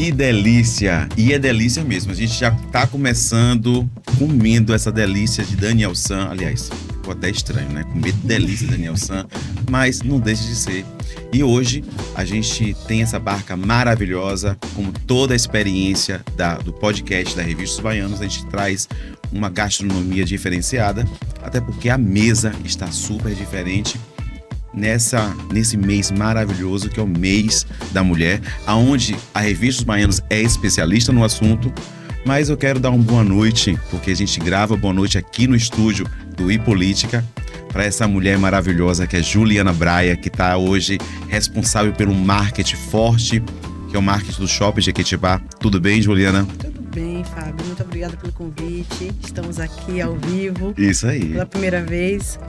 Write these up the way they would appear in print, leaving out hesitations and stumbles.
Que delícia! E é delícia mesmo. A gente já tá começando comendo essa delícia de Daniel San. Aliás, ficou até estranho, né? Comer delícia de Daniel San, mas não deixa de ser. E hoje a gente tem essa barca maravilhosa, como toda a experiência do podcast da Revista dos Baianos. A gente traz uma gastronomia diferenciada, até porque a mesa está super diferente. Nesse mês maravilhoso que é o mês da mulher, aonde a Revista dos Baianos é especialista no assunto, mas eu quero dar uma boa noite, porque a gente grava boa noite aqui no estúdio do iPolítica, para essa mulher maravilhosa que é Juliana Braia, que está hoje responsável pelo marketing forte, que é o marketing do Shopping Jequitibá. Tudo bem, Juliana? Tudo bem, Fábio. Muito obrigada pelo convite. Estamos aqui ao vivo. Isso aí. Pela primeira vez.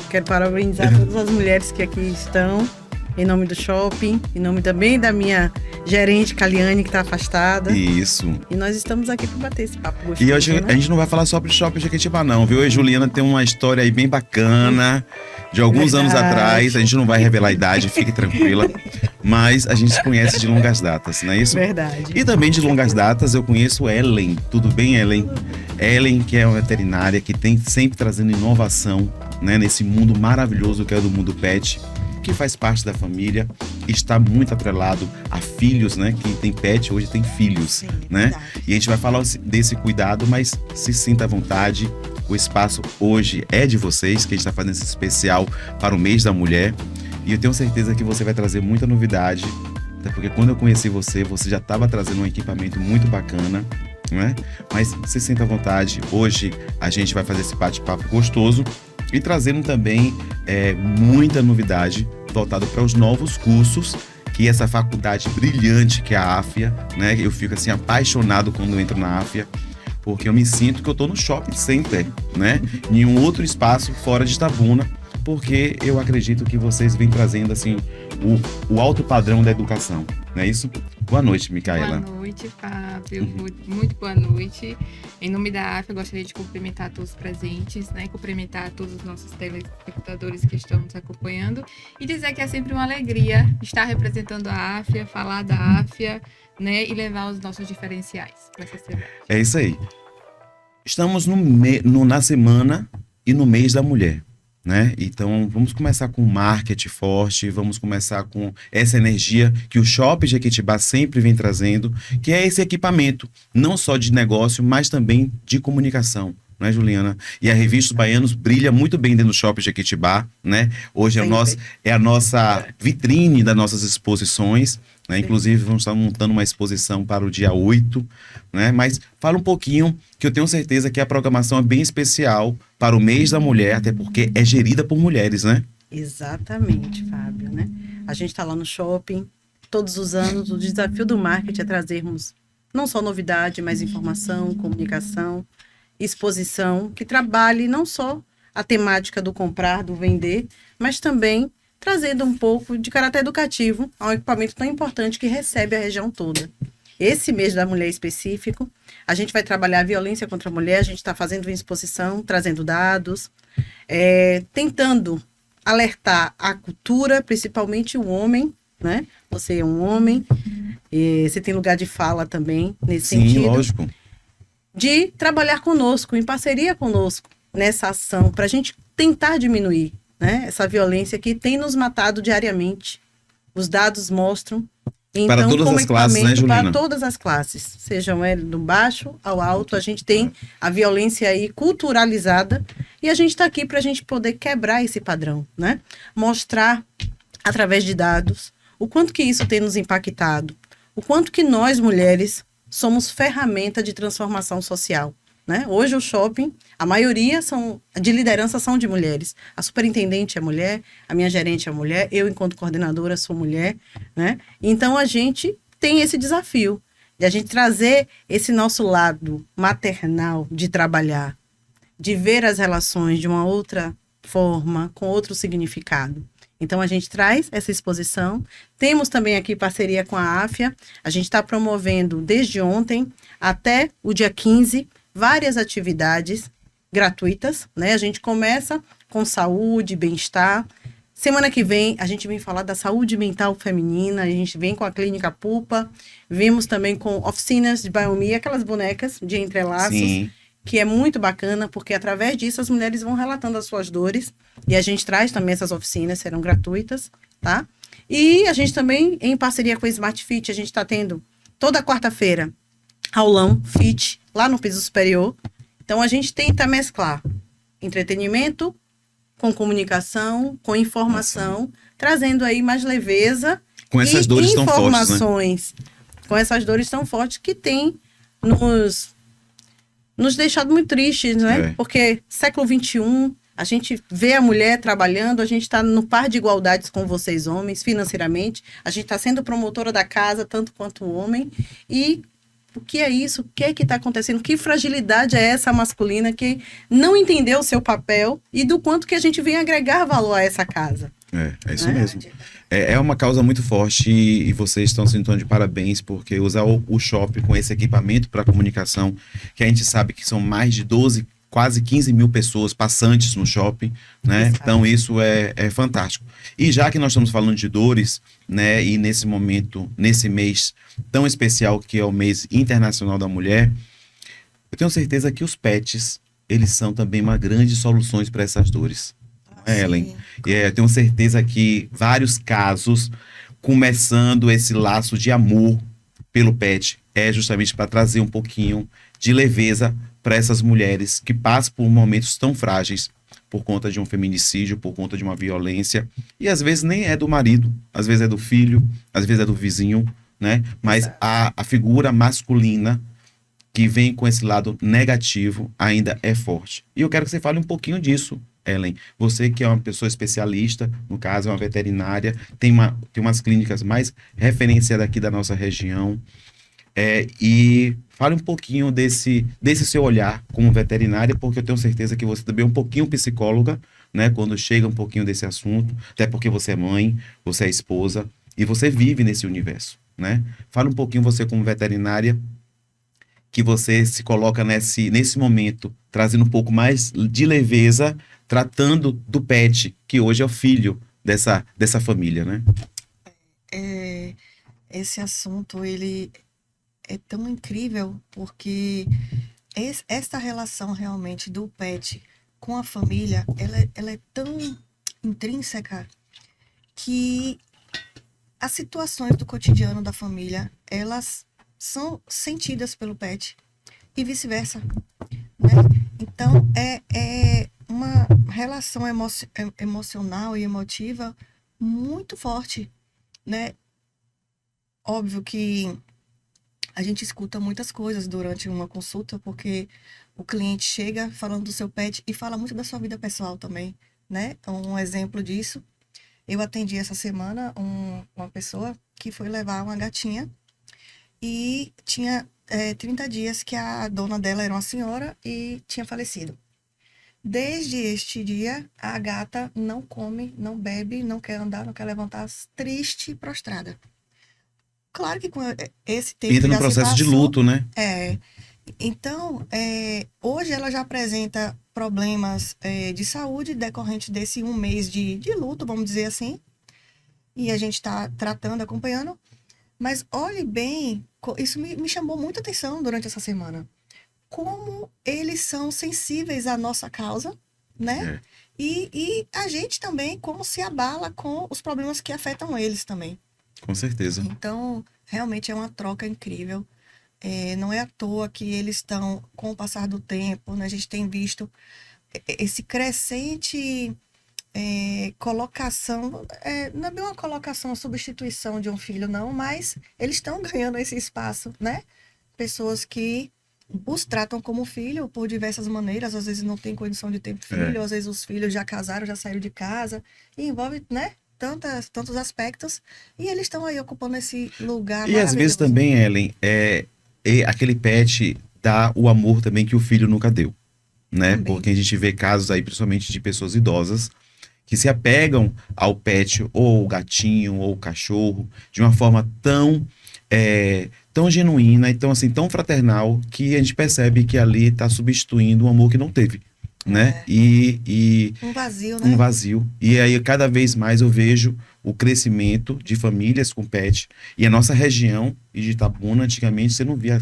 Quero parabenizar todas as mulheres que aqui estão, em nome do shopping, em nome também da minha gerente, Caliane, que está afastada. Isso. E nós estamos aqui para bater esse papo gostoso, E hoje, né? A gente não vai falar só sobre Shopping Jequitibá não, viu? A Juliana tem uma história aí bem bacana, de alguns anos atrás. A gente não vai revelar a idade, fique tranquila. Mas a gente se conhece de longas datas, não é isso? Verdade. E também de longas datas eu conheço Ellen. Tudo bem, Ellen? Ellen, que é uma veterinária que tem sempre trazendo inovação, né, nesse mundo maravilhoso que é do mundo pet, que faz parte da família, está muito atrelado a filhos, né? Quem tem pet hoje tem filhos. Sim, né? Verdade. E a gente vai falar desse cuidado, mas se sinta à vontade. O espaço hoje é de vocês, que a gente está fazendo esse especial para o mês da mulher. E eu tenho certeza que você vai trazer muita novidade, até porque quando eu conheci você já estava trazendo um equipamento muito bacana, né? Mas se sinta à vontade. Hoje a gente vai fazer esse bate-papo gostoso e trazendo também muita novidade voltada para os novos cursos, que essa faculdade brilhante que é a AFIA, né? Eu fico assim apaixonado quando eu entro na AFIA, porque eu me sinto que eu estou no shopping center, né? Em um outro espaço fora de Itabuna, porque eu acredito que vocês vêm trazendo assim o alto padrão da educação, não é isso? Boa noite, Micaela. Boa noite, Fábio. Muito boa noite. Em nome da AFIA, eu gostaria de cumprimentar todos os presentes, né? Cumprimentar todos os nossos telespectadores que estão nos acompanhando e dizer que é sempre uma alegria estar representando a AFIA, falar da AFIA, né? E levar os nossos diferenciais para essa cidade. É isso aí. Estamos na semana e no mês da mulher, né? Então vamos começar com marketing forte, vamos começar com essa energia que o Shopping Jequitibá sempre vem trazendo, que é esse equipamento, não só de negócio, mas também de comunicação, né, Juliana? E a Revista dos Baianos brilha muito bem dentro do Shopping Jequitibá, né? Hoje é a nossa vitrine das nossas exposições, né? Inclusive vamos estar montando uma exposição para o dia 8, né? Mas fala um pouquinho, que eu tenho certeza que a programação é bem especial para o mês da mulher, até porque é gerida por mulheres, né? Exatamente, Fábio, né? A gente está lá no shopping, todos os anos, o desafio do marketing é trazermos não só novidade, mas informação, comunicação, exposição, que trabalhe não só a temática do comprar, do vender, mas também trazendo um pouco de caráter educativo a um equipamento tão importante que recebe a região toda. Esse mês da mulher específico, a gente vai trabalhar a violência contra a mulher, a gente está fazendo uma exposição, trazendo dados, tentando alertar a cultura, principalmente o homem, né? Você é um homem, você tem lugar de fala também nesse sentido. Sim, lógico. De trabalhar conosco, em parceria conosco, nessa ação, para a gente tentar diminuir, né, essa violência que tem nos matado diariamente. Os dados mostram. Então, para todas as classes, né, Juliana? Para todas as classes, sejam do baixo ao alto, a gente tem a violência aí culturalizada e a gente está aqui para a gente poder quebrar esse padrão, né? Mostrar, através de dados, o quanto que isso tem nos impactado, o quanto que nós, mulheres, somos ferramenta de transformação social, né? Hoje o shopping, a maioria de liderança são de mulheres. A superintendente é mulher, a minha gerente é mulher, eu enquanto coordenadora sou mulher, né? Então a gente tem esse desafio de a gente trazer esse nosso lado maternal de trabalhar, de ver as relações de uma outra forma, com outro significado. Então a gente traz essa exposição. Temos também aqui parceria com a AFIA. A gente está promovendo desde ontem até o dia 15 várias atividades gratuitas, né? A gente começa com saúde, bem-estar, Semana que vem, a gente vem falar da saúde mental feminina, a gente vem com a Clínica Pupa, vimos também com oficinas de Biomi, aquelas bonecas de entrelaços, Sim. que é muito bacana, porque através disso as mulheres vão relatando as suas dores, e a gente traz também essas oficinas, serão gratuitas, tá? E a gente também, em parceria com a Smart Fit, a gente está tendo toda quarta-feira aulão fit lá no piso superior. Então a gente tenta mesclar entretenimento com comunicação, com informação, trazendo aí mais leveza Com essas e dores tão fortes, né? informações, com essas dores tão fortes que tem nos deixado muito tristes, né? É. Porque século XXI, a gente vê a mulher trabalhando, a gente está no par de igualdades com vocês homens, financeiramente, a gente está sendo promotora da casa, tanto quanto o homem, e o que é isso? O que é que está acontecendo? Que fragilidade é essa masculina que não entendeu o seu papel e do quanto que a gente vem agregar valor a essa casa? É isso Né? mesmo. É uma causa muito forte e vocês estão se dando de parabéns, porque usar o shopping com esse equipamento para comunicação, que a gente sabe que são mais de 12, quase 15 mil pessoas passantes no shopping, né? Exato. Então isso é fantástico. E já que nós estamos falando de dores, né? E nesse momento, nesse mês tão especial que é o mês internacional da mulher, eu tenho certeza que os pets, eles são também uma grande solução para essas dores. Ellen, eu tenho certeza que vários casos, começando esse laço de amor pelo pet, é justamente para trazer um pouquinho de leveza para essas mulheres que passam por momentos tão frágeis, por conta de um feminicídio, por conta de uma violência, e às vezes nem é do marido, às vezes é do filho, às vezes é do vizinho, né? Mas a figura masculina que vem com esse lado negativo ainda é forte. E eu quero que você fale um pouquinho disso, Ellen. Você que é uma pessoa especialista, no caso é uma veterinária, tem umas clínicas mais referenciadas aqui da nossa região, e fale um pouquinho desse seu olhar como veterinária, porque eu tenho certeza que você também é um pouquinho psicóloga, né, quando chega um pouquinho desse assunto, até porque você é mãe, você é esposa, e você vive nesse universo, né? Fala um pouquinho você como veterinária, que você se coloca nesse momento, trazendo um pouco mais de leveza, tratando do pet, que hoje é o filho dessa família, né? Esse assunto, ele é tão incrível, porque esta relação realmente do pet com a família, ela é tão intrínseca que as situações do cotidiano da família, elas são sentidas pelo pet e vice-versa, né? Então, é uma relação emocional e emotiva muito forte, né? Óbvio que a gente escuta muitas coisas durante uma consulta, porque o cliente chega falando do seu pet e fala muito da sua vida pessoal também, né? Um exemplo disso, eu atendi essa semana uma pessoa que foi levar uma gatinha e tinha 30 dias que a dona dela era uma senhora e tinha falecido. Desde este dia, a gata não come, não bebe, não quer andar, não quer levantar, triste e prostrada. Claro que com esse tempo Entra no já se processo de passou. luto, né? Então, hoje ela já apresenta problemas de saúde decorrentes desse um mês de luto, vamos dizer assim. E a gente está tratando, acompanhando. Mas olhe bem, isso me chamou muita atenção durante essa semana. Como eles são sensíveis à nossa causa, né? E a gente também, como se abala com os problemas que afetam eles também. Com certeza. Então, realmente é uma troca incrível. Não é à toa que eles estão, com o passar do tempo, né? A gente tem visto esse crescente colocação, não é bem uma colocação, uma substituição de um filho, não, mas eles estão ganhando esse espaço, né? Pessoas que os tratam como filho por diversas maneiras, às vezes não tem condição de ter filho, às vezes os filhos já casaram, já saíram de casa, e envolve, né? Tantos aspectos, e eles estão aí ocupando esse lugar. E às vezes também, Ellen, aquele pet dá o amor também que o filho nunca deu, né? Também. Porque a gente vê casos aí, principalmente de pessoas idosas, que se apegam ao pet, ou o gatinho, ou o cachorro, de uma forma tão genuína, então assim, tão fraternal, que a gente percebe que ali está substituindo um amor que não teve, né? Um vazio, né? Um vazio. E aí, cada vez mais eu vejo o crescimento de famílias com pet. E a nossa região de Itabuna, antigamente, você não via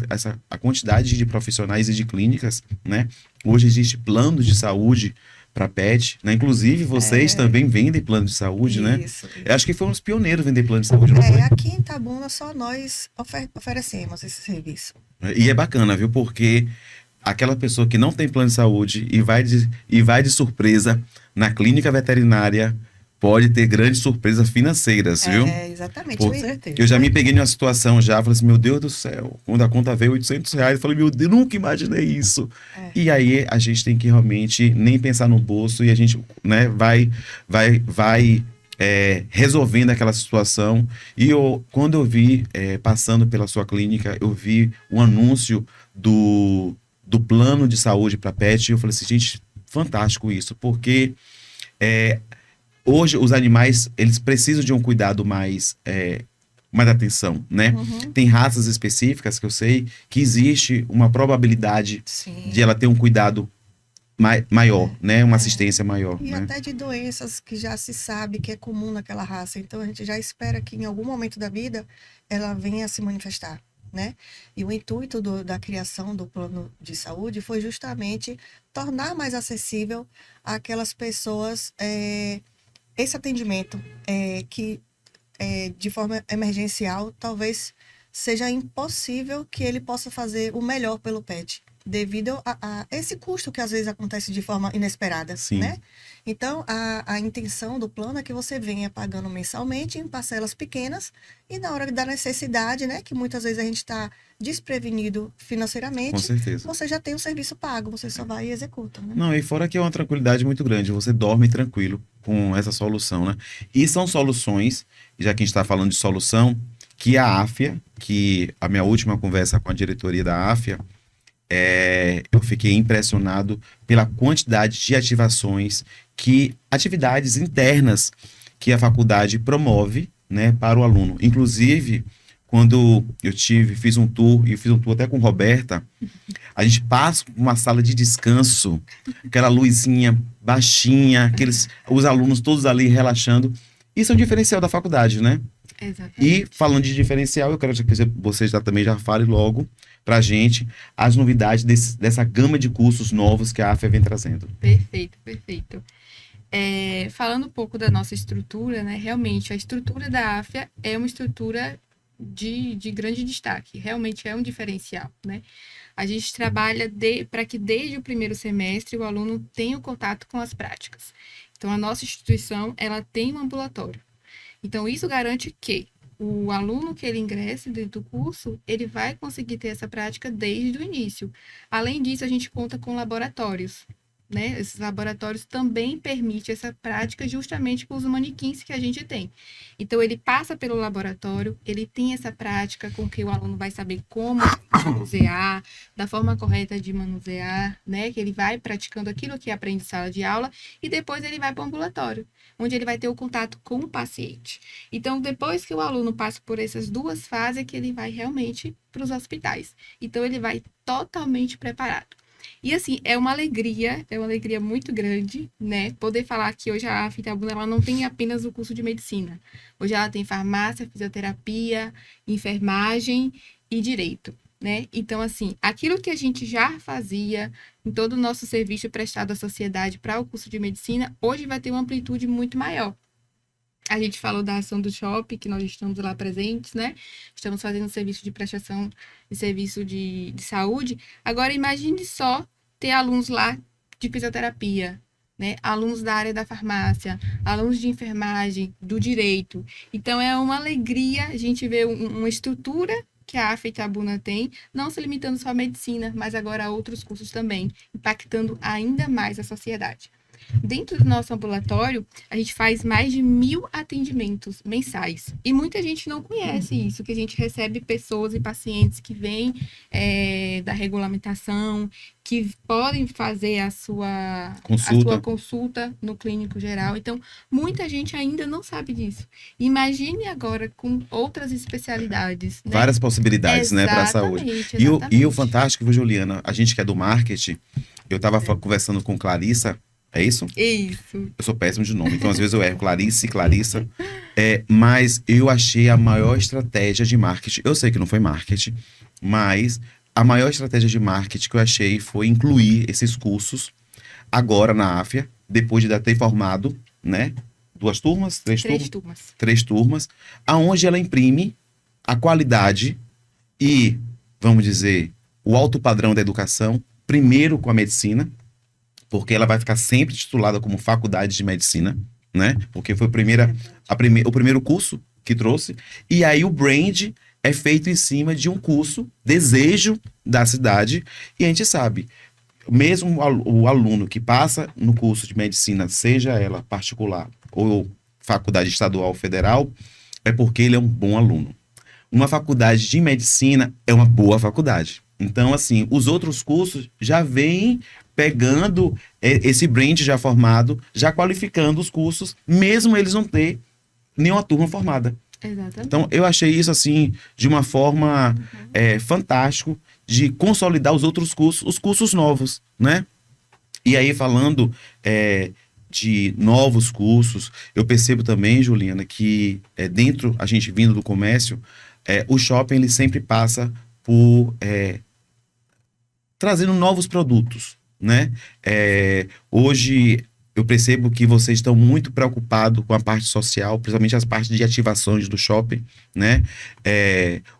a quantidade de profissionais e de clínicas, né? Hoje existe planos de saúde para pet, né? Inclusive, vocês também vendem plano de saúde, né? Isso. Eu acho que foram os pioneiros a vender plano de saúde, não foi? Aqui em Itabuna só nós oferecemos esse serviço. E é bacana, viu? Porque aquela pessoa que não tem plano de saúde e vai de surpresa na clínica veterinária pode ter grandes surpresas financeiras, viu? Exatamente. Pô, Com certeza. Eu já me peguei numa situação já, falei assim, meu Deus do céu, quando a conta veio R$ 800, eu falei, meu Deus, nunca imaginei isso. E aí a gente tem que realmente nem pensar no bolso e a gente, né, vai resolvendo aquela situação. E quando eu vi, passando pela sua clínica, eu vi um anúncio do plano de saúde para pet, e eu falei assim, gente, fantástico isso, porque hoje os animais, eles precisam de um cuidado mais atenção, né? Tem raças específicas que eu sei que existe uma probabilidade Sim. de ela ter um cuidado maior, né? Uma assistência maior, E né? até de doenças que já se sabe que é comum naquela raça. Então a gente já espera que em algum momento da vida ela venha a se manifestar, né? E o intuito da criação do plano de saúde foi justamente tornar mais acessível àquelas pessoas esse atendimento que de forma emergencial talvez seja impossível que ele possa fazer o melhor pelo pet, devido a esse custo que às vezes acontece de forma inesperada, Sim. né? Então, a intenção do plano é que você venha pagando mensalmente em parcelas pequenas e na hora da necessidade, né, que muitas vezes a gente está desprevenido Com financeiramente, certeza. você já tem o serviço pago, você só vai e executa, né? Não, e fora que é uma tranquilidade muito grande, você dorme tranquilo com essa solução, né? E são soluções, já que a gente está falando de solução, que a AFIA, que a minha última conversa com a diretoria da AFIA, eu fiquei impressionado pela quantidade de atividades internas que a faculdade promove, né, para o aluno. Inclusive, quando eu fiz um tour até com Roberta, a gente passa por uma sala de descanso, aquela luzinha baixinha, os alunos todos ali relaxando. Isso é um diferencial da faculdade, né? Exatamente. E falando de diferencial, eu quero que você também já fale logo pra gente as novidades dessa gama de cursos novos que a AFIA vem trazendo. Perfeito, perfeito. Falando um pouco da nossa estrutura, né? Realmente, a estrutura da AFIA é uma estrutura de grande destaque. Realmente é um diferencial, né? A gente trabalha para que desde o primeiro semestre o aluno tenha o contato com as práticas. Então, a nossa instituição, ela tem um ambulatório. Então, isso garante que o aluno que ele ingresse dentro do curso, ele vai conseguir ter essa prática desde o início. Além disso, a gente conta com laboratórios, né? Esses laboratórios também permitem essa prática justamente com os manequins que a gente tem. Então, ele passa pelo laboratório, ele tem essa prática com que o aluno vai saber como manusear, da forma correta de manusear, né? Que ele vai praticando aquilo que aprende em sala de aula e depois ele vai para o ambulatório, onde ele vai ter o contato com o paciente. Então, depois que o aluno passa por essas duas fases, é que ele vai realmente para os hospitais. Então, ele vai totalmente preparado. E assim, é uma alegria muito grande, né? Poder falar que hoje a AFIA Itabuna, ela não tem apenas o curso de medicina. Hoje ela tem farmácia, fisioterapia, enfermagem e direito, né? Então, assim, aquilo que a gente já fazia em todo o nosso serviço prestado à sociedade para o curso de medicina, hoje vai ter uma amplitude muito maior. A gente falou da ação do shopping, que nós estamos lá presentes, né? Estamos fazendo serviço de prestação de serviço de saúde. Agora, imagine só ter alunos lá de fisioterapia, né? Alunos da área da farmácia, alunos de enfermagem, do direito. Então, é uma alegria a gente ver uma estrutura que a AFIA Itabuna tem, não se limitando só à medicina, mas agora a outros cursos também, impactando ainda mais a sociedade. Dentro do nosso ambulatório, a gente faz mais de 1.000 atendimentos mensais. E muita gente não conhece isso, que a gente recebe pessoas e pacientes que vêm da regulamentação, que podem fazer a sua consulta no clínico geral. Então, muita gente ainda não sabe disso. Imagine agora com outras especialidades. Né? Várias possibilidades, né, para a saúde. E o fantástico, viu, Juliana? A gente que é do marketing, eu estava conversando com Clarissa, é isso? Isso. Eu sou péssimo de nome, então às vezes eu erro Clarissa. Mas eu achei a maior estratégia de marketing. Eu sei que não foi marketing, mas a maior estratégia de marketing que eu achei foi incluir esses cursos agora na AFIA, depois de ter formado, né? 2 turmas? 3 turmas? 3 turmas, aonde ela imprime a qualidade e, vamos dizer, o alto padrão da educação, primeiro com a medicina, porque ela vai ficar sempre titulada como faculdade de medicina, né? Porque foi o primeiro curso que trouxe. E aí o brand é feito em cima de um curso, desejo da cidade. E a gente sabe, mesmo o aluno que passa no curso de medicina, seja ela particular ou faculdade estadual ou federal, é porque ele é um bom aluno. Uma faculdade de medicina é uma boa faculdade. Então, assim, os outros cursos já vêm pegando esse brand já formado, já qualificando os cursos, mesmo eles não ter nenhuma turma formada. Exatamente. Então, eu achei isso, assim, de uma forma fantástico, de consolidar os outros cursos, os cursos novos, né? E aí, falando de novos cursos, eu percebo também, Juliana, que dentro, a gente vindo do comércio, o shopping, ele sempre passa por trazendo novos produtos, né? Hoje eu percebo que vocês estão muito preocupados com a parte social, principalmente as partes de ativações do shopping, né?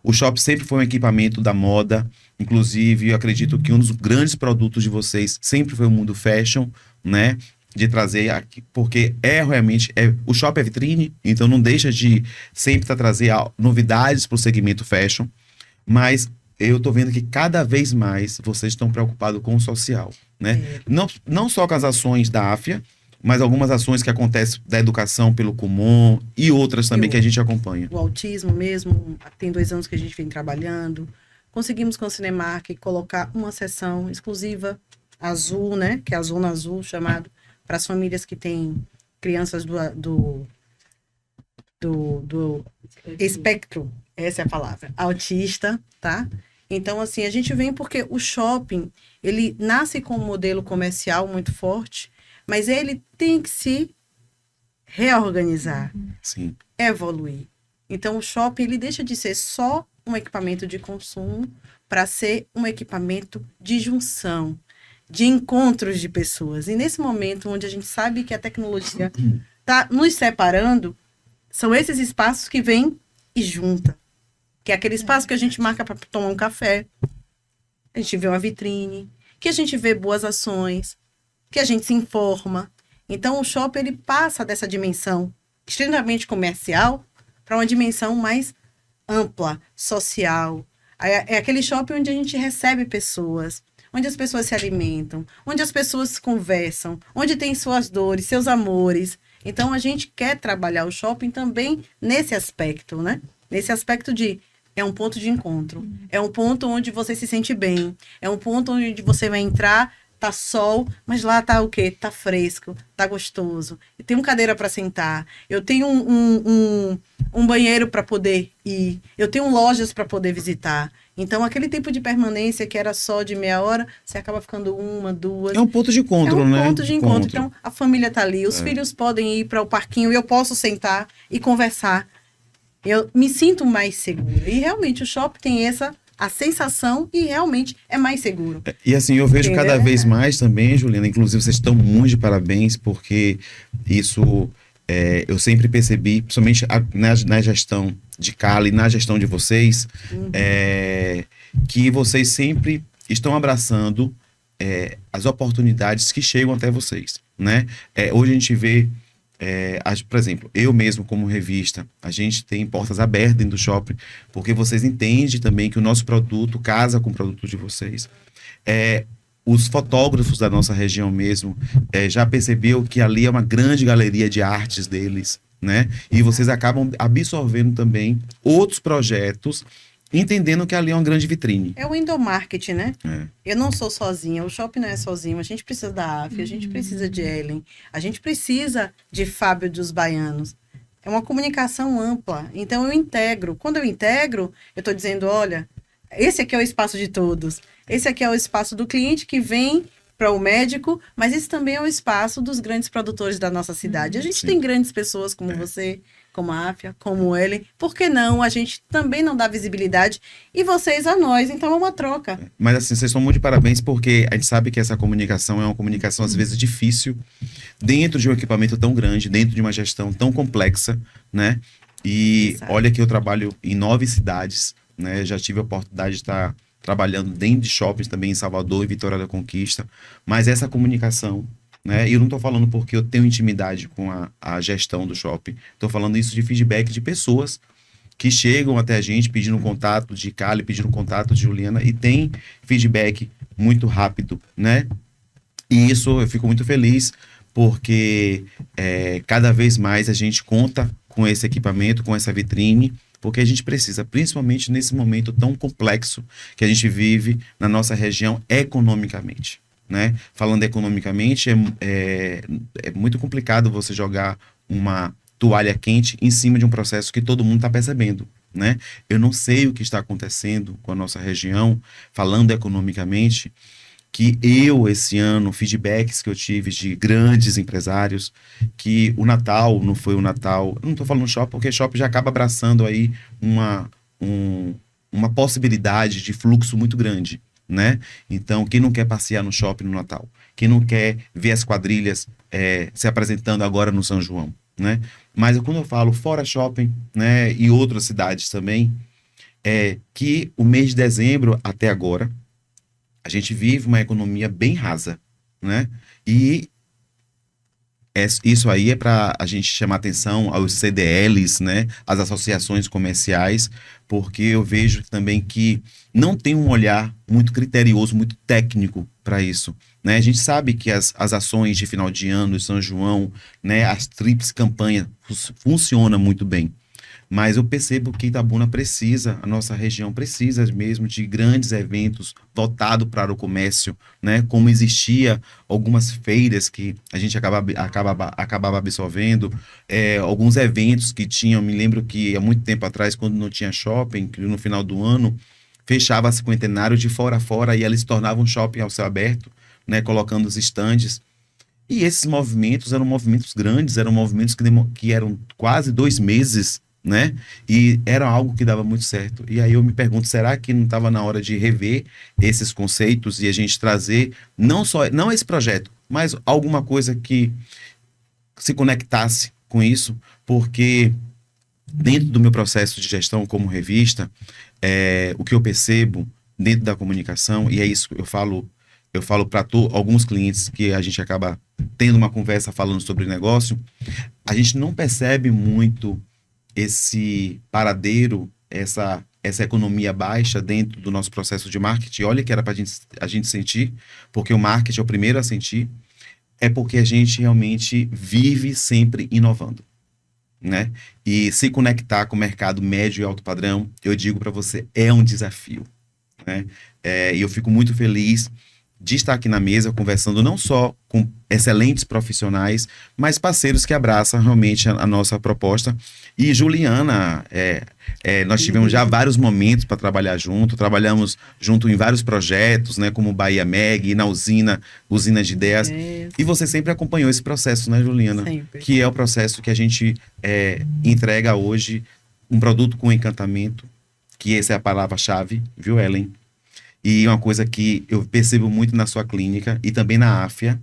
O shopping sempre foi um equipamento da moda, inclusive eu acredito que um dos grandes produtos de vocês sempre foi o mundo fashion, né? De trazer aqui, porque realmente o shopping é vitrine, então não deixa de sempre trazer novidades para o segmento fashion, mas eu estou vendo que cada vez mais vocês estão preocupados com o social, né? Não só com as ações da AFIA, mas algumas ações que acontecem da educação pelo Kumon e outras também que a gente acompanha. O autismo mesmo, tem 2 anos que a gente vem trabalhando. Conseguimos com a Cinemark colocar uma seção exclusiva azul, né? Que é a Zona Azul, chamado, para as famílias que têm crianças do espectro, essa é a palavra, autista, tá? Então, assim, a gente vem porque o shopping, ele nasce com um modelo comercial muito forte, mas ele tem que se reorganizar, Sim. evoluir. Então, o shopping, ele deixa de ser só um equipamento de consumo para ser um equipamento de junção, de encontros de pessoas. E nesse momento onde a gente sabe que a tecnologia está nos separando, são esses espaços que vêm e juntam. Que é aquele espaço que a gente marca para tomar um café, a gente vê uma vitrine, que a gente vê boas ações, que a gente se informa. Então, o shopping, ele passa dessa dimensão extremamente comercial para uma dimensão mais ampla, social. É aquele shopping onde a gente recebe pessoas, onde as pessoas se alimentam, onde as pessoas conversam, onde tem suas dores, seus amores. Então, a gente quer trabalhar o shopping também nesse aspecto, né? Nesse aspecto de é um ponto de encontro, é um ponto onde você se sente bem, é um ponto onde você vai entrar, tá sol, mas lá tá o quê? Tá fresco, tá gostoso. Eu tenho uma cadeira para sentar, eu tenho um banheiro para poder ir, eu tenho lojas para poder visitar. Então, aquele tempo de permanência que era só de meia hora, você acaba ficando 1, 2. É um ponto de encontro, né? É um ponto de encontro. Então, a família tá ali, os filhos podem ir para o parquinho e eu posso sentar e conversar. Eu me sinto mais segura. E realmente o shopping tem a sensação e realmente é mais seguro. E assim, eu vejo cada vez mais também, Juliana, inclusive vocês estão muito de parabéns, porque isso eu sempre percebi, principalmente na gestão de Cali, na gestão de vocês, que vocês sempre estão abraçando as oportunidades que chegam até vocês, né? Hoje a gente vê por exemplo, eu mesmo como revista, a gente tem portas abertas dentro do shopping, porque vocês entendem também que o nosso produto casa com o produto de vocês. os fotógrafos da nossa região mesmo já percebeu que ali é uma grande galeria de artes deles, né? E vocês acabam absorvendo também outros projetos, entendendo que ali é uma grande vitrine. É o endomarketing, né? É. Eu não sou sozinha, o shopping não é sozinho, a gente precisa da AF, a gente precisa de Ellen, a gente precisa de Fábio dos Baianos. É uma comunicação ampla, então eu integro. Quando eu integro, eu estou dizendo, olha, esse aqui é o espaço de todos, esse aqui é o espaço do cliente que vem para o médico, mas esse também é o espaço dos grandes produtores da nossa cidade. A gente Sim. tem grandes pessoas como você, como a Áfia, como ele. Por que não? A gente também não dá visibilidade e vocês a nós. Então é uma troca. Mas assim, vocês estão muito de parabéns, porque a gente sabe que essa comunicação é uma comunicação às vezes difícil, dentro de um equipamento tão grande, dentro de uma gestão tão complexa, né? E Exato. olha que eu trabalho em 9 cidades, né? Já tive a oportunidade de estar trabalhando dentro de shoppings também em Salvador e Vitória da Conquista, mas essa comunicação, né? E eu não estou falando porque eu tenho intimidade com a gestão do shopping, estou falando isso de feedback de pessoas que chegam até a gente pedindo contato de Cali, pedindo contato de Juliana, e tem feedback muito rápido, né? E isso eu fico muito feliz, porque cada vez mais a gente conta com esse equipamento, com essa vitrine, porque a gente precisa, principalmente nesse momento tão complexo que a gente vive na nossa região economicamente, né? Falando economicamente, é muito complicado você jogar uma toalha quente em cima de um processo que todo mundo está percebendo, né? Eu não sei o que está acontecendo com a nossa região, falando economicamente, que esse ano, feedbacks que eu tive de grandes empresários, que o Natal não foi o Natal. Eu não estou falando shopping, porque shopping já acaba abraçando aí uma possibilidade de fluxo muito grande, né? Então, quem não quer passear no shopping no Natal? Quem não quer ver as quadrilhas se apresentando agora no São João, né? Mas quando eu falo fora shopping, né, e outras cidades também, que o mês de dezembro até agora, a gente vive uma economia bem rasa, né? E isso aí é para a gente chamar atenção aos CDLs, né? As associações comerciais, porque eu vejo também que não tem um olhar muito criterioso, muito técnico para isso, né? A gente sabe que as ações de final de ano, de São João, né? As tríplices campanhas funcionam muito bem. Mas eu percebo que Itabuna precisa, a nossa região precisa mesmo de grandes eventos voltados para o comércio, né? Como existia algumas feiras que a gente acabava absorvendo, alguns eventos que tinham, me lembro que há muito tempo atrás, quando não tinha shopping, que no final do ano, fechava a Cinquentenário de fora a fora e eles tornavam um shopping ao céu aberto, né? Colocando os estandes. E esses movimentos eram movimentos grandes, eram movimentos que eram quase 2 meses, né? E era algo que dava muito certo. E aí eu me pergunto, será que não estava na hora de rever esses conceitos e a gente trazer não esse projeto, mas alguma coisa que se conectasse com isso? Porque dentro do meu processo de gestão como revista, o que eu percebo dentro da comunicação, e é isso que eu falo para alguns clientes que a gente acaba tendo uma conversa falando sobre negócio, a gente não percebe muito esse paradeiro, essa economia baixa dentro do nosso processo de marketing. Olha que era para a gente sentir, porque o marketing é o primeiro a sentir, é porque a gente realmente vive sempre inovando, né? E se conectar com o mercado médio e alto padrão, eu digo para você, é um desafio, né? E eu fico muito feliz de estar aqui na mesa conversando não só com excelentes profissionais, mas parceiros que abraçam realmente a nossa proposta. E Juliana, nós tivemos já vários momentos para trabalhar junto, trabalhamos junto em vários projetos, né, como Bahia Meg, na Usina de Ideias. E você sempre acompanhou esse processo, né, Juliana? Sempre. Que é o processo que a gente entrega hoje, um produto com encantamento, que essa é a palavra-chave, viu, Ellen? E uma coisa que eu percebo muito na sua clínica e também na Áfia,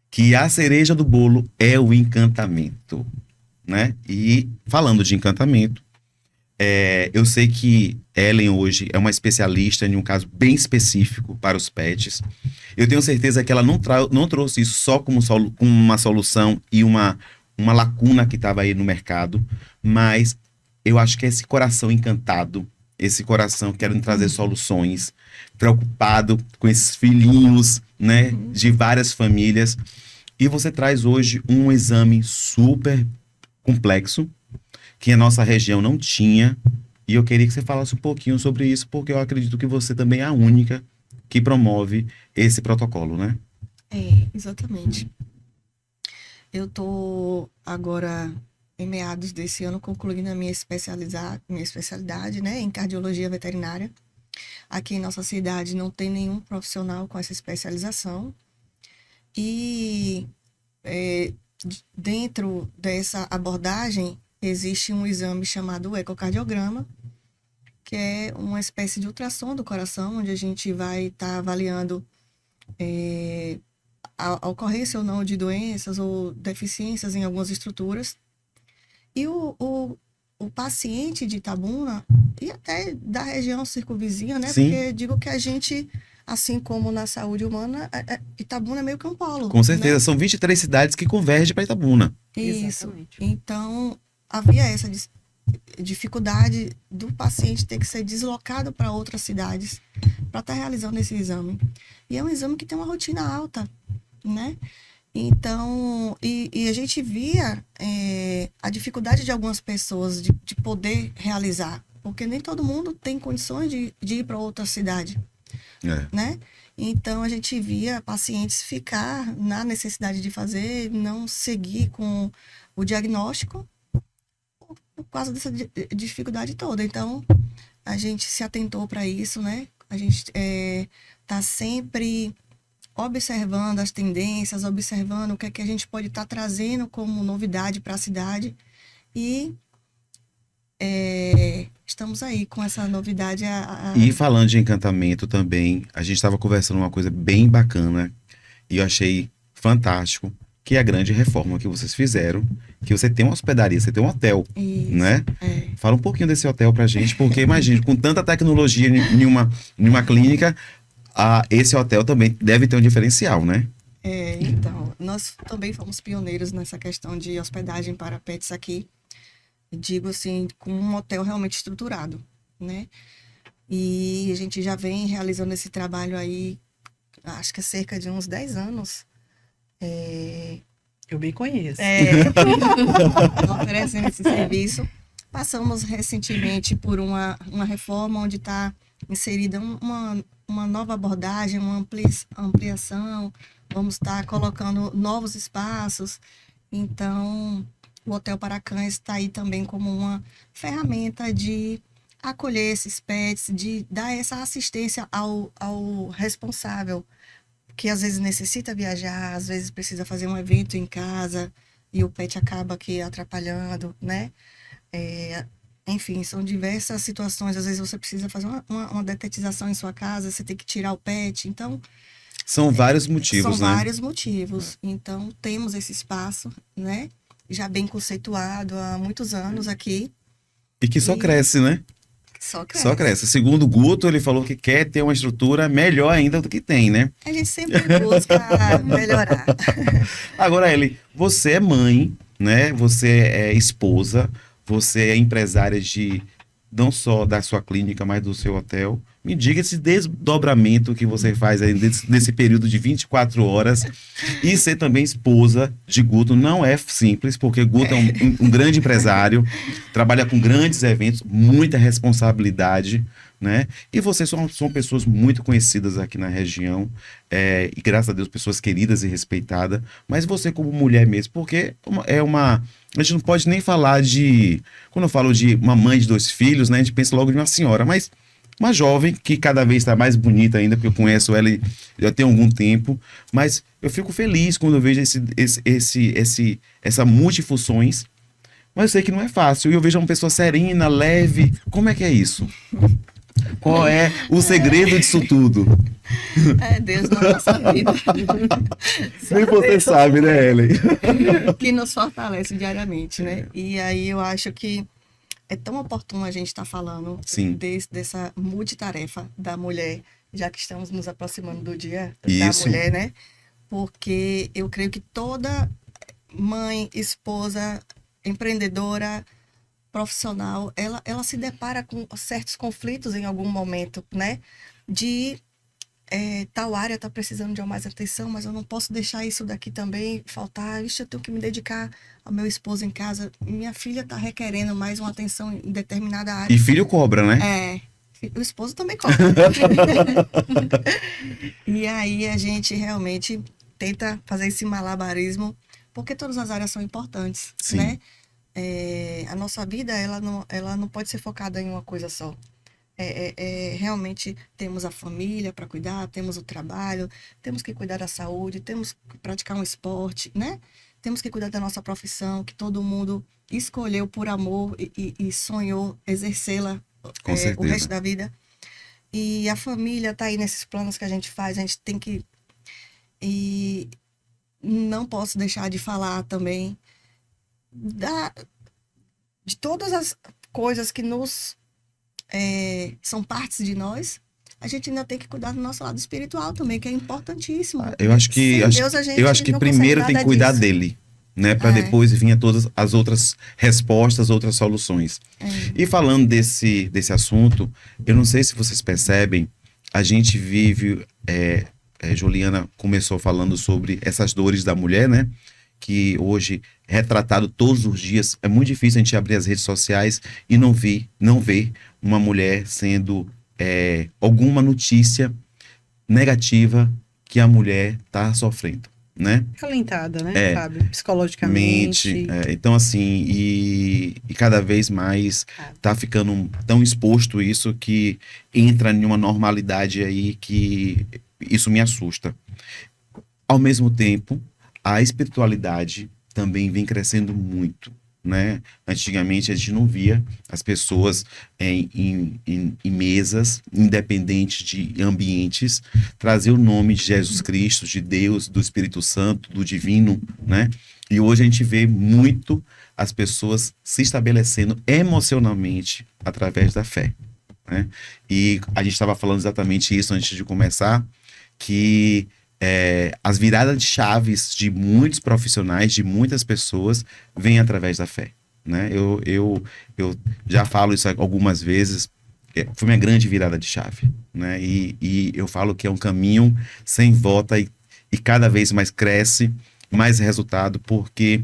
que a cereja do bolo é o encantamento, né? E falando de encantamento, eu sei que Ellen hoje é uma especialista em um caso bem específico para os pets. Eu tenho certeza que ela não trouxe isso só como uma solução e uma lacuna que estava aí no mercado, mas eu acho que esse coração encantado esse coração querendo trazer soluções, preocupado com esses filhinhos, né, de várias famílias. E você traz hoje um exame super complexo, que a nossa região não tinha. E eu queria que você falasse um pouquinho sobre isso, porque eu acredito que você também é a única que promove esse protocolo, né? Exatamente. Eu tô agora, em meados desse ano, concluindo a minha especialidade, né, em cardiologia veterinária. Aqui em nossa cidade não tem nenhum profissional com essa especialização. E dentro dessa abordagem existe um exame chamado ecocardiograma, que é uma espécie de ultrassom do coração, onde a gente vai estar avaliando a ocorrência ou não de doenças ou deficiências em algumas estruturas. E o paciente de Itabuna, e até da região circunvizinha, né? Sim. Porque digo que a gente, assim como na saúde humana, Itabuna é meio que um polo. Com certeza, né? são 23 cidades que convergem para Itabuna. Isso. Exatamente. Então, havia essa dificuldade do paciente ter que ser deslocado para outras cidades para estar realizando esse exame. E é um exame que tem uma rotina alta, né? Então, e a gente via a dificuldade de algumas pessoas de poder realizar, porque nem todo mundo tem condições de ir para outra cidade, né? Então, a gente via pacientes ficar na necessidade de fazer, não seguir com o diagnóstico por causa dessa dificuldade toda. Então, a gente se atentou para isso, né? A gente está sempre observando as tendências, observando o que é que a gente pode estar trazendo como novidade para a cidade. E estamos aí com essa novidade. E falando de encantamento também, a gente estava conversando uma coisa bem bacana e eu achei fantástico, que é a grande reforma que vocês fizeram, que você tem uma hospedaria, você tem um hotel, Isso, né? Fala um pouquinho desse hotel pra gente, porque imagina, com tanta tecnologia em uma clínica, esse hotel também deve ter um diferencial, né? Então, nós também fomos pioneiros nessa questão de hospedagem para pets aqui. Digo assim, com um hotel realmente estruturado, né? E a gente já vem realizando esse trabalho aí, acho que há cerca de uns 10 anos. Eu bem conheço. Oferecendo esse serviço. Passamos recentemente por uma reforma onde está inserida uma nova abordagem, uma ampliação. Vamos estar colocando novos espaços. Então, o Hotel para Cães está aí também como uma ferramenta de acolher esses pets, de dar essa assistência ao responsável, que às vezes necessita viajar, às vezes precisa fazer um evento em casa e o pet acaba aqui atrapalhando, né? Enfim, são diversas situações. Às vezes você precisa fazer uma detetização em sua casa, você tem que tirar o pet. Então, São vários motivos, são né? vários motivos. Então, temos esse espaço, né? Já bem conceituado há muitos anos aqui. E que só cresce, né? Só cresce. Só cresce. Segundo o Guto, ele falou que quer ter uma estrutura melhor ainda do que tem, né? A gente sempre busca melhorar. Agora, Eli, você é mãe, né? Você é esposa, você é empresária de não só da sua clínica, mas do seu hotel. Me diga esse desdobramento que você faz aí nesse período de 24 horas e ser também esposa de Guto não é simples, porque Guto é um grande empresário, trabalha com grandes eventos, muita responsabilidade, né? E vocês são pessoas muito conhecidas aqui na região, e graças a Deus pessoas queridas e respeitadas, mas você como mulher mesmo, porque a gente não pode nem falar quando eu falo de uma mãe de 2 filhos, né? A gente pensa logo de uma senhora, mas uma jovem que cada vez está mais bonita ainda, porque eu conheço ela já tem algum tempo, mas eu fico feliz quando eu vejo essa multifunções, mas eu sei que não é fácil, e eu vejo uma pessoa serena, leve. Como é que é isso? Qual é o segredo disso tudo? É Deus na nossa vida. Nem você sabe, né, Ellen? Que nos fortalece diariamente, né? E aí eu acho que é tão oportuno a gente estar falando dessa multitarefa da mulher, já que estamos nos aproximando do Dia da Mulher, né? Porque eu creio que toda mãe, esposa, empreendedora profissional, ela se depara com certos conflitos em algum momento, né? De tal área está precisando de mais atenção, mas eu não posso deixar isso daqui também faltar. Ixi, eu tenho que me dedicar ao meu esposo em casa. Minha filha está requerendo mais uma atenção em determinada área. E filho cobra, né? O esposo também cobra. E aí a gente realmente tenta fazer esse malabarismo, porque todas as áreas são importantes, Sim. né? A nossa vida, ela não pode ser focada em uma coisa só. Realmente temos a família para cuidar, temos o trabalho, temos que cuidar da saúde, temos que praticar um esporte, né? Temos que cuidar da nossa profissão, que todo mundo escolheu por amor e sonhou exercê-la Com certeza. o resto da vida. E a família está aí nesses planos que a gente faz, a gente tem que... E não posso deixar de falar também de todas as coisas que são partes de nós. A gente ainda tem que cuidar do nosso lado espiritual também, que é importantíssimo. Eu acho que, Sem Deus, a gente eu acho que não primeiro consegue tem que nada cuidar disso. dele, né? Para depois vir a todas as outras respostas, outras soluções. E falando desse assunto, eu não sei se vocês percebem, a gente vive... Juliana começou falando sobre essas dores da mulher, né? Que hoje, retratado todos os dias, é muito difícil a gente abrir as redes sociais e não ver uma mulher sendo alguma notícia negativa que a mulher está sofrendo, né? Acalentada, né, Fábio? Psicologicamente. Então, assim, e cada vez mais tá ficando tão exposto isso que entra em uma normalidade aí que isso me assusta. Ao mesmo tempo, a espiritualidade também vem crescendo muito, né? Antigamente a gente não via as pessoas em mesas, independentes de ambientes, trazer o nome de Jesus Cristo, de Deus, do Espírito Santo, do Divino, né? E hoje a gente vê muito as pessoas se estabelecendo emocionalmente através da fé, né? E a gente estava falando exatamente isso antes de começar, que as viradas de chaves de muitos profissionais, de muitas pessoas, vêm através da fé, né? Eu já falo isso algumas vezes, foi minha grande virada de chave, né? E eu falo que é um caminho sem volta e cada vez mais cresce, mais resultado, porque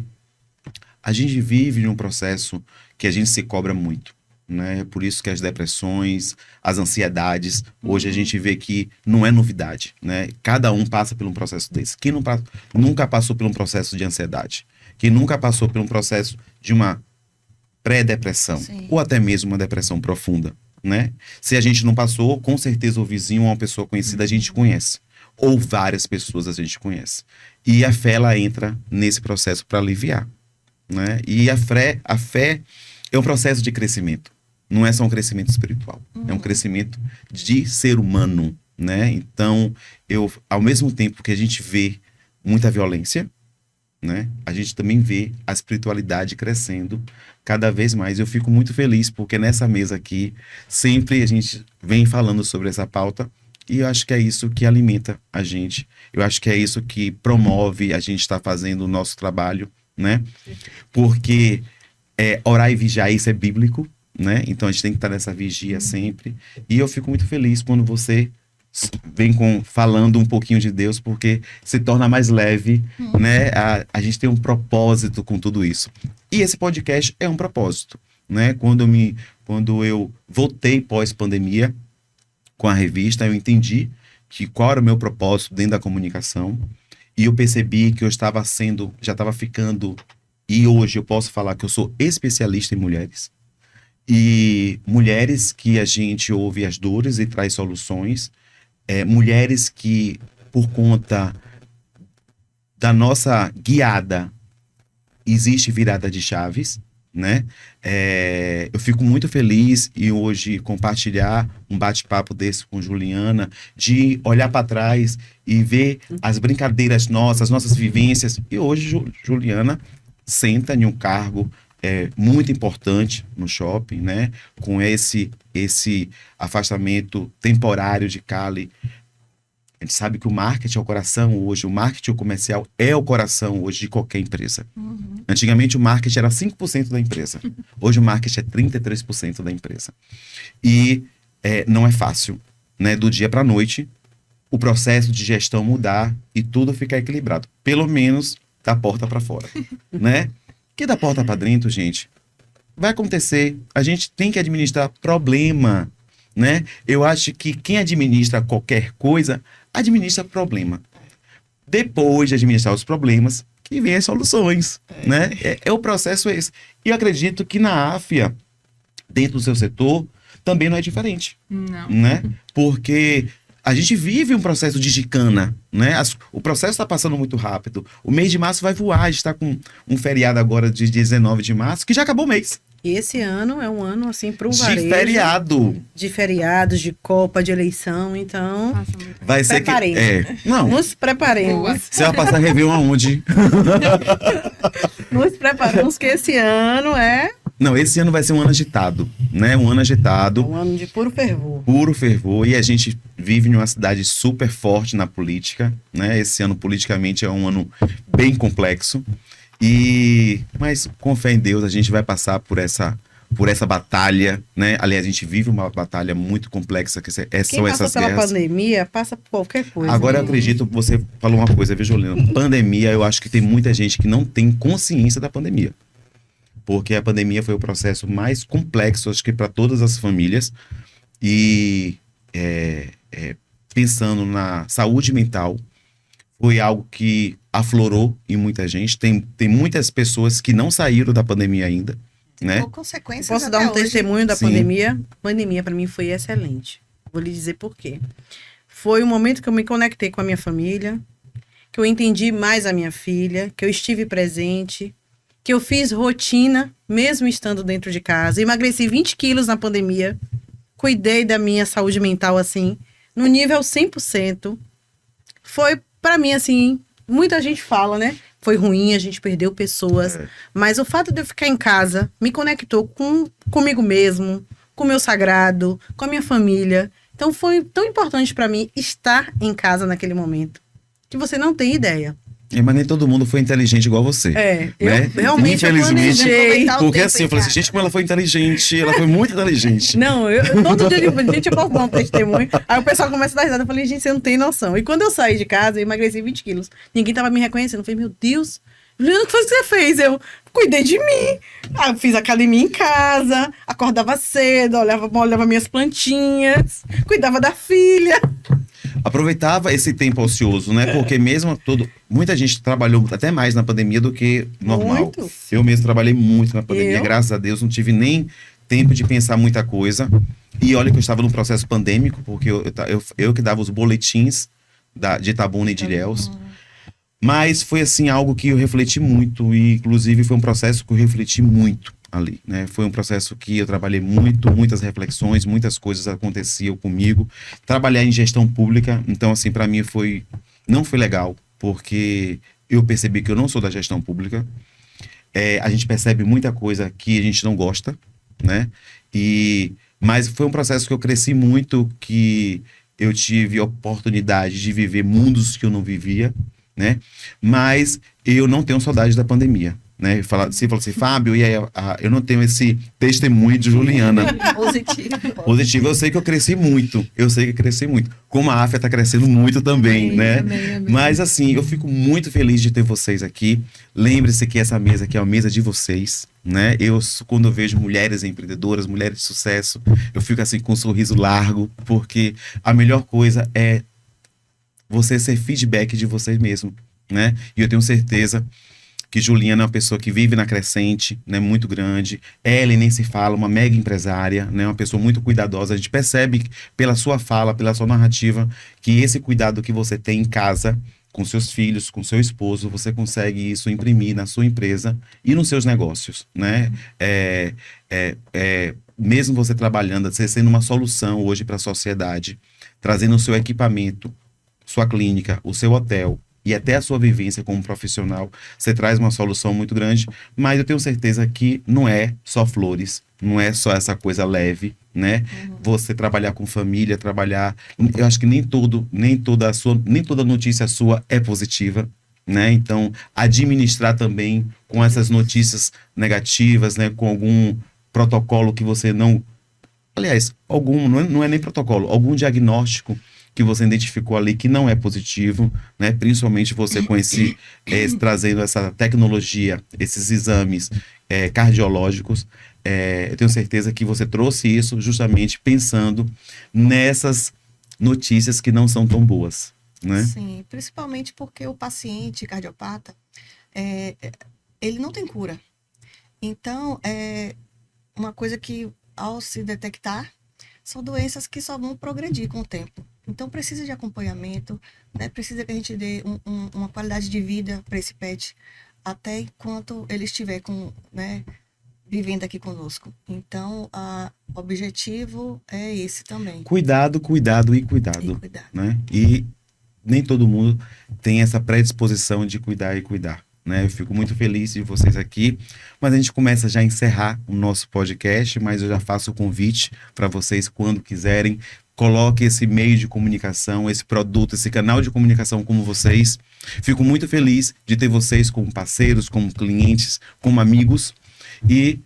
a gente vive num processo que a gente se cobra muito, né? Por isso que as depressões, as ansiedades, hoje a gente vê que não é novidade, né? Cada um passa por um processo desse. Quem nunca passou por um processo de ansiedade? Quem nunca passou por um processo de uma pré-depressão? Sim. Ou até mesmo uma depressão profunda, né? Se a gente não passou, com certeza o vizinho ou uma pessoa conhecida a gente conhece. Ou várias pessoas a gente conhece. E a fé, ela entra nesse processo para aliviar, né? E a fé é um processo de crescimento. Não é só um crescimento espiritual, é um crescimento de ser humano, né? Então, ao mesmo tempo que a gente vê muita violência, né? A gente também vê a espiritualidade crescendo cada vez mais. Eu fico muito feliz porque nessa mesa aqui, sempre a gente vem falando sobre essa pauta e eu acho que é isso que alimenta a gente. Eu acho que é isso que promove a gente estar fazendo o nosso trabalho, né? Porque orar e vigiar, isso é bíblico, né? Então a gente tem que estar nessa vigia sempre. E eu fico muito feliz quando você vem falando um pouquinho de Deus, porque se torna mais leve, né? A gente tem um propósito com tudo isso. E esse podcast é um propósito, né? Quando eu voltei pós-pandemia com a revista, eu entendi qual era o meu propósito dentro da comunicação. E eu percebi que eu já estava ficando, e hoje eu posso falar que eu sou especialista em mulheres. E mulheres que a gente ouve as dores e traz soluções. Mulheres que, por conta da nossa guiada, existe virada de chaves, né? Eu fico muito feliz em hoje compartilhar um bate-papo desse com Juliana, de olhar para trás e ver as brincadeiras nossas, as nossas vivências. E hoje Juliana senta em um cargo muito importante no shopping, né? Com esse afastamento temporário de Cali. A gente sabe que o marketing é o coração hoje, o marketing comercial é o coração hoje de qualquer empresa. Antigamente o marketing era 5% da empresa. Hoje o marketing é 33% da empresa. E não é fácil, né? Do dia para a noite, o processo de gestão mudar e tudo ficar equilibrado. Pelo menos da porta para fora, né? Que da porta para dentro, gente, vai acontecer. A gente tem que administrar problema, né? Eu acho que quem administra qualquer coisa, administra problema. Depois de administrar os problemas, que vem as soluções, né? O processo é esse. E eu acredito que na AFIA, dentro do seu setor, também não é diferente. Não. Né? Porque a gente vive um processo de gicana, né? O processo está passando muito rápido. O mês de março vai voar. A gente está com um feriado agora de 19 de março, que já acabou o mês. E esse ano é um ano, assim, pro varejo. De feriado. De feriados, de Copa, de eleição. Então, Passa muito. Vai ser que... Preparemos. Não, nos preparemos. Boa. você vai passar Réveillon aonde? Nos preparamos que esse ano é Não, esse ano vai ser um ano agitado, né? Um ano agitado. um ano de puro fervor. Puro fervor, e a gente vive em uma cidade super forte na política, né? Esse ano politicamente é um ano bem complexo, mas com fé em Deus a gente vai passar por essa batalha, né? Aliás, a gente vive uma batalha muito complexa, que Quem são passa essas pela guerras. pandemia, passa por qualquer coisa. Agora eu né? acredito, você falou uma coisa, viu, Juliana? Pandemia, eu acho que tem muita gente que não tem consciência da pandemia. Porque a pandemia foi o processo mais complexo, acho que para todas as famílias. E pensando na saúde mental, foi algo que aflorou em muita gente. Tem muitas pessoas que não saíram da pandemia ainda, né? Ou consequências Posso até dar um hoje. testemunho da Sim. pandemia? A pandemia, para mim, foi excelente. Vou lhe dizer por quê. Foi o momento que eu me conectei com a minha família, que eu entendi mais a minha filha, que eu estive presente, que eu fiz rotina, mesmo estando dentro de casa. Emagreci 20 quilos na pandemia, cuidei da minha saúde mental, assim, no nível 100%. Foi, para mim, assim, muita gente fala, né? Foi ruim, a gente perdeu pessoas. Mas o fato de eu ficar em casa me conectou comigo mesmo, com o meu sagrado, com a minha família. Então foi tão importante para mim estar em casa naquele momento, que você não tem ideia. Mas nem todo mundo foi inteligente igual você. Eu Né? realmente eu Infelizmente. planejei. Aproveitar o Porque tempo assim, em eu falei assim, casa. gente, como ela foi inteligente, ela foi muito inteligente. Não, todo dia eu digo, gente, eu posso dar um testemunho. Aí o pessoal começa a dar risada. Eu falei, gente, você não tem noção. E quando eu saí de casa, eu emagreci 20 quilos. Ninguém tava me reconhecendo. Eu falei, meu Deus, Juliana, o que foi que você fez? Eu cuidei de mim. Eu fiz academia em casa, acordava cedo, olhava minhas plantinhas, cuidava da filha. Aproveitava esse tempo ocioso, né? Porque muita gente trabalhou até mais na pandemia do que normal. Muito. Eu mesmo trabalhei muito na pandemia, Eu? graças a Deus, não tive nem tempo de pensar muita coisa. E olha que eu estava num processo pandêmico, porque eu que dava os boletins de Itabuna e de Ilhéus. Mas foi assim algo que eu refleti muito, e inclusive foi um processo que eu refleti muito ali, né? Foi um processo que eu trabalhei muito, muitas reflexões, muitas coisas aconteciam comigo. Trabalhar em gestão pública, então assim, para mim não foi legal, porque eu percebi que eu não sou da gestão pública. A gente percebe muita coisa que a gente não gosta, né? Mas foi um processo que eu cresci muito, que eu tive a oportunidade de viver mundos que eu não vivia, né? Mas eu não tenho saudade da pandemia, né? Você falou assim, Fábio, e aí, eu não tenho esse testemunho de Juliana. Positivo, eu sei que eu cresci muito. Como a AFIA está crescendo muito também, né? Amém. Mas assim, eu fico muito feliz de ter vocês aqui. Lembre-se que essa mesa aqui é a mesa de vocês, né? Quando eu vejo mulheres empreendedoras, mulheres de sucesso, eu fico assim com um sorriso largo, porque a melhor coisa é você ser feedback de vocês mesmo, né? E eu tenho certeza que Juliana é uma pessoa que vive na crescente, né, muito grande. Ellen nem se fala, uma mega empresária, né, uma pessoa muito cuidadosa. A gente percebe pela sua fala, pela sua narrativa, que esse cuidado que você tem em casa, com seus filhos, com seu esposo, você consegue isso imprimir na sua empresa e nos seus negócios, né? Mesmo você trabalhando, você sendo uma solução hoje para a sociedade, trazendo o seu equipamento, sua clínica, o seu hotel, e até a sua vivência como profissional, você traz uma solução muito grande, mas eu tenho certeza que não é só flores, não é só essa coisa leve, né? Você trabalhar com família, eu acho que nem toda notícia sua é positiva, né? Então, administrar também com essas notícias negativas, né? Com algum protocolo que você não... Aliás, não é nem protocolo, algum diagnóstico que você identificou ali que não é positivo, né? Principalmente você com trazendo essa tecnologia, esses exames cardiológicos. Eu tenho certeza que você trouxe isso justamente pensando nessas notícias que não são tão boas, né? Sim, principalmente porque o paciente cardiopata, ele não tem cura. Então, uma coisa que, ao se detectar, são doenças que só vão progredir com o tempo. Então, precisa de acompanhamento, né? Precisa que a gente dê uma qualidade de vida para esse pet até enquanto ele estiver né, vivendo aqui conosco. Então, o objetivo é esse também. Cuidado, cuidado e cuidado, né? E nem todo mundo tem essa predisposição de cuidar e cuidar, né? Eu fico muito feliz de vocês aqui, mas a gente começa já a encerrar o nosso podcast, mas eu já faço o convite para vocês, quando quiserem, coloque esse meio de comunicação, esse produto, esse canal de comunicação como vocês. Fico muito feliz de ter vocês como parceiros, como clientes, como amigos, e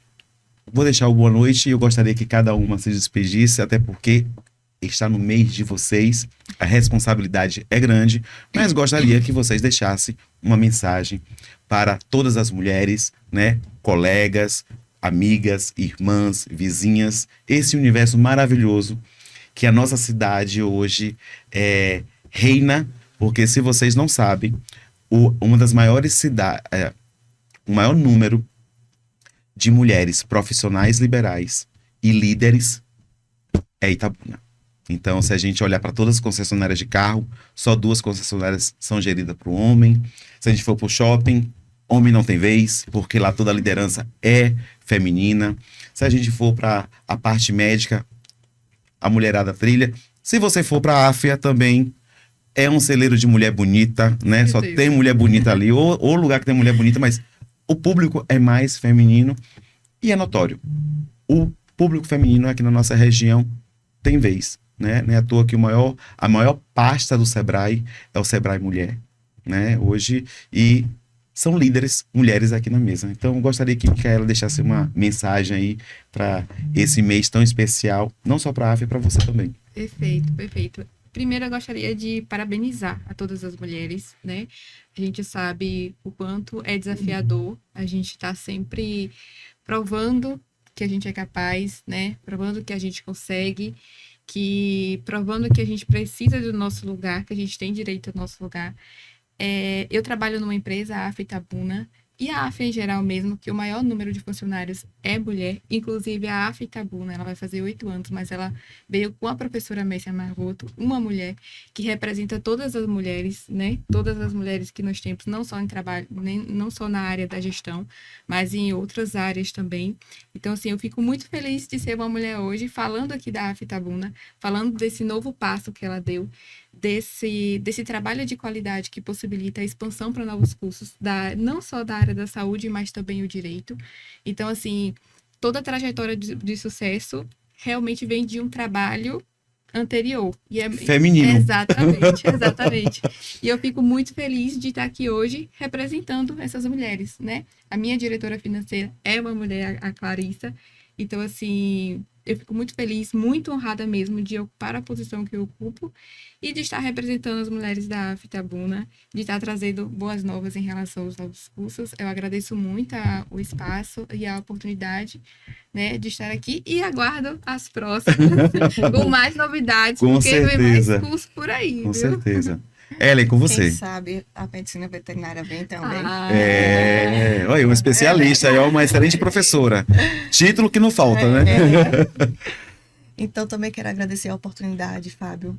vou deixar o boa noite e eu gostaria que cada uma se despedisse, até porque está no mês de vocês, a responsabilidade é grande, mas gostaria que vocês deixassem uma mensagem para todas as mulheres, né, colegas, amigas, irmãs, vizinhas, esse universo maravilhoso que a nossa cidade hoje reina, porque se vocês não sabem, uma das maiores cidades, o maior número de mulheres profissionais liberais e líderes é Itabuna. Então, se a gente olhar para todas as concessionárias de carro, só 2 concessionárias são geridas por homem. Se a gente for para o shopping, homem não tem vez, porque lá toda a liderança é feminina. Se a gente for para a parte médica, a mulherada trilha. Se você for para a África também, é um celeiro de mulher bonita, né? Só tem mulher bonita ali, ou lugar que tem mulher bonita, mas o público é mais feminino e é notório. O público feminino aqui na nossa região tem vez, né? Não é à toa que a maior pasta do Sebrae é o Sebrae Mulher, né? Hoje, e são líderes mulheres aqui na mesa. Então, eu gostaria que Micaela deixasse uma mensagem aí para esse mês tão especial, não só para a AFE, para você também. Perfeito, perfeito. Primeiro, eu gostaria de parabenizar a todas as mulheres, né? A gente sabe o quanto é desafiador, a gente está sempre provando que a gente é capaz, né? Provando que a gente consegue, provando que a gente precisa do nosso lugar, que a gente tem direito ao nosso lugar. Eu trabalho numa empresa, a AFE Itabuna, e a AFE em geral mesmo, que o maior número de funcionários é mulher. Inclusive, a AFE Itabuna, ela vai fazer 8 anos, mas ela veio com a professora Messia Margoto, uma mulher que representa todas as mulheres, né? Todas as mulheres que nós temos, não só em trabalho, não só na área da gestão, mas em outras áreas também. Então, assim, eu fico muito feliz de ser uma mulher hoje, falando aqui da AFE Itabuna, falando desse novo passo que ela deu, desse trabalho de qualidade que possibilita a expansão para novos cursos, não só da área da saúde, mas também o direito. Então, assim, toda a trajetória de sucesso realmente vem de um trabalho anterior. Feminino. Exatamente, exatamente. E eu fico muito feliz de estar aqui hoje representando essas mulheres, né? A minha diretora financeira é uma mulher, a Clarissa. Então, assim, eu fico muito feliz, muito honrada mesmo de ocupar a posição que eu ocupo e de estar representando as mulheres da AFE Itabuna, de estar trazendo boas novas em relação aos novos cursos. Eu agradeço muito o espaço e a oportunidade, né, de estar aqui e aguardo as próximas com mais novidades, Com porque certeza. vem mais curso por aí, Com viu? certeza. Ellen, com você. Quem sabe a medicina veterinária vem também. Olha, uma especialista, é uma excelente professora. Título que não falta, né? Então, também quero agradecer a oportunidade, Fábio.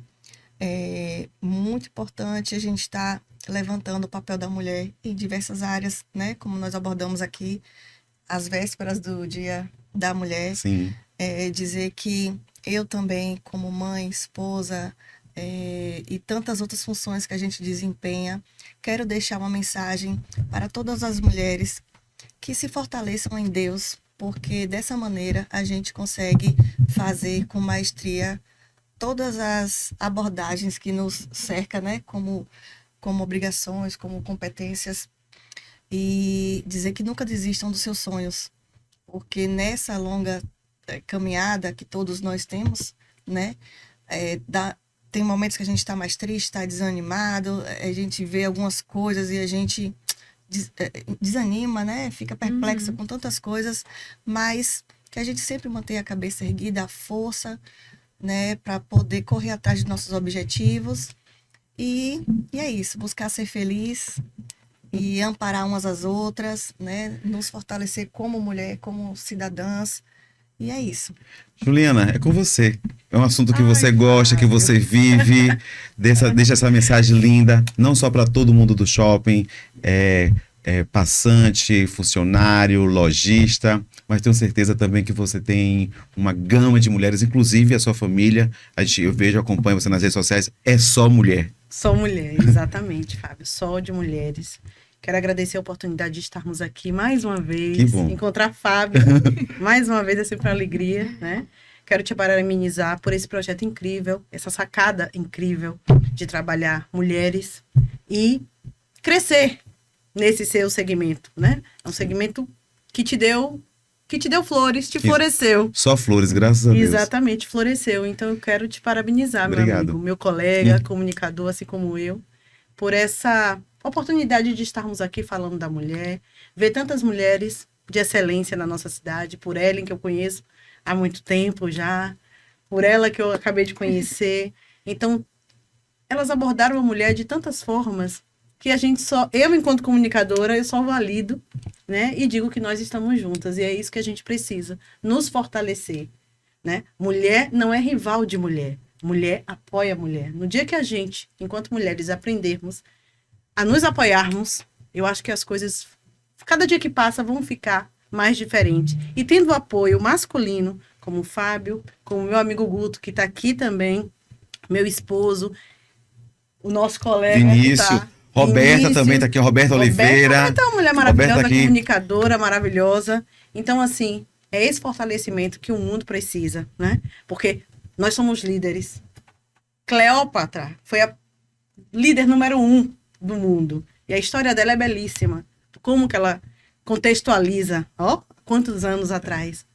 É muito importante a gente estar levantando o papel da mulher em diversas áreas, né? Como nós abordamos aqui, às vésperas do Dia da Mulher. Sim. Dizer que eu também, como mãe, esposa, e tantas outras funções que a gente desempenha, quero deixar uma mensagem para todas as mulheres que se fortaleçam em Deus, porque dessa maneira a gente consegue fazer com maestria todas as abordagens que nos cercam, né? Como como obrigações, como competências, e dizer que nunca desistam dos seus sonhos, porque nessa longa caminhada que todos nós temos, né, tem momentos que a gente está mais triste, está desanimado, a gente vê algumas coisas e a gente desanima, né, fica perplexo com tantas coisas, mas que a gente sempre mantenha a cabeça erguida, a força, né, para poder correr atrás de nossos objetivos. E é isso, buscar ser feliz e amparar umas às outras, né, nos fortalecer como mulher, como cidadãs. E é isso. Juliana, é com você. É um assunto que você Ai, gosta, que Fábio. você vive. Deixa essa mensagem linda, não só para todo mundo do shopping, passante, funcionário, lojista, mas tenho certeza também que você tem uma gama de mulheres, inclusive a sua família. Eu vejo, acompanho você nas redes sociais, é só mulher. Só mulher, exatamente, Fábio. Só de mulheres. Quero agradecer a oportunidade de estarmos aqui mais uma vez. Que bom. Encontrar Fábio mais uma vez é sempre uma alegria, né? Quero te parabenizar por esse projeto incrível, essa sacada incrível de trabalhar mulheres e crescer nesse seu segmento, né? É um segmento que te deu flores, te floresceu. Só flores, graças a Deus. Exatamente, floresceu. Então eu quero te parabenizar, meu Obrigado. amigo, meu colega, comunicador, assim como eu, por essa oportunidade de estarmos aqui falando da mulher, ver tantas mulheres de excelência na nossa cidade, por Ellen, que eu conheço há muito tempo já, por ela que eu acabei de conhecer. Então, elas abordaram a mulher de tantas formas que eu enquanto comunicadora, eu só valido, né? E digo que nós estamos juntas, e é isso que a gente precisa, nos fortalecer, né? Mulher não é rival de mulher, mulher apoia a mulher. No dia que a gente, enquanto mulheres, aprendermos a nos apoiarmos, eu acho que as coisas, cada dia que passa, vão ficar mais diferentes. E tendo o apoio masculino, como o Fábio, como o meu amigo Guto, que está aqui também, meu esposo, o nosso colega Vinícius, que tá, Roberta também está aqui, Roberta Oliveira. Roberta é uma mulher maravilhosa, Roberta aqui. comunicadora maravilhosa. Então, assim, é esse fortalecimento que o mundo precisa, né? Porque nós somos líderes. Cleópatra foi a líder número 1 do mundo. E a história dela é belíssima. Como que ela contextualiza, quantos anos atrás.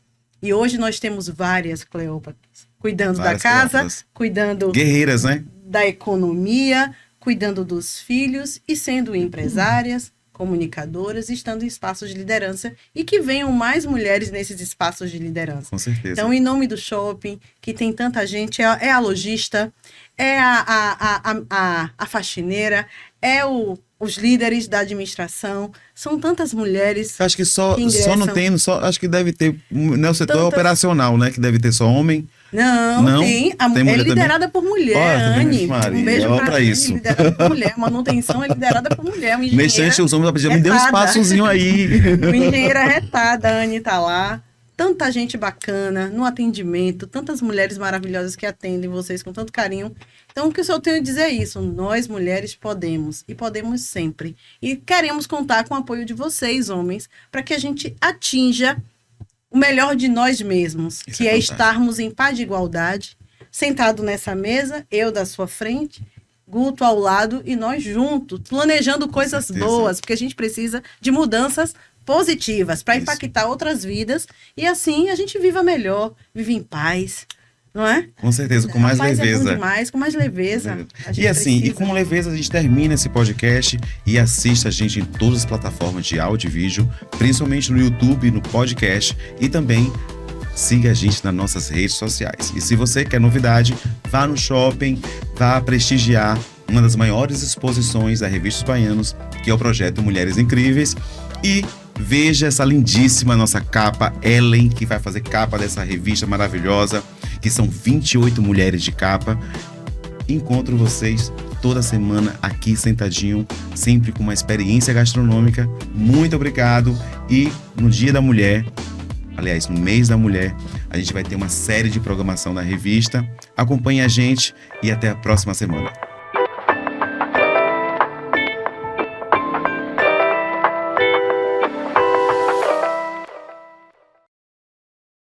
E hoje nós temos várias Cleópatras. Cuidando Várias da casa, Cleópatras. cuidando Guerreiras, né? da economia, cuidando dos filhos e sendo empresárias, comunicadoras, estando em espaços de liderança e que venham mais mulheres nesses espaços de liderança. Com certeza. Então, em nome do shopping, que tem tanta gente, é a lojista, é a faxineira, os líderes da administração, são tantas mulheres. Acho que só não ingressam. tem, acho que deve ter, né, o setor Tantas- operacional, né, que deve ter só homem. Não, Tem é mulher liderada por mulher, Olha, Anne. Maria, Um beijo olha pra pra Anne, isso. liderada por mulher. Manutenção é liderada por mulher. Uma Nesse engenheira instante, os homens pediam, me dê um retada. espaçozinho aí. Uma engenheira retada, a Anne tá lá. Tanta gente bacana no atendimento, tantas mulheres maravilhosas que atendem vocês com tanto carinho. Então, o que eu só tenho a dizer é isso. Nós, mulheres, podemos. E podemos sempre. E queremos contar com o apoio de vocês, homens, para que a gente atinja o melhor de nós mesmos, Isso que é é fantástico. estarmos em paz de igualdade, sentado nessa mesa, eu da sua frente, Guto ao lado e nós juntos, planejando coisas certeza. boas, porque a gente precisa de mudanças positivas para Isso. impactar outras vidas e assim a gente viva melhor, vive em paz, não é? Com certeza, com mais a paz é leveza. bom demais, com mais leveza. A gente E assim, precisa. com leveza a gente termina esse podcast e assista a gente em todas as plataformas de áudio e vídeo, principalmente no YouTube, no podcast e também siga a gente nas nossas redes sociais. E se você quer novidade, vá no shopping, vá prestigiar uma das maiores exposições da Revista Os Baianos, que é o projeto Mulheres Incríveis, e veja essa lindíssima nossa capa, Ellen, que vai fazer capa dessa revista maravilhosa, que são 28 mulheres de capa. Encontro vocês toda semana aqui sentadinho, sempre com uma experiência gastronômica. Muito obrigado. E no Dia da Mulher, aliás, no mês da mulher, a gente vai ter uma série de programação na revista. Acompanhe a gente e até a próxima semana.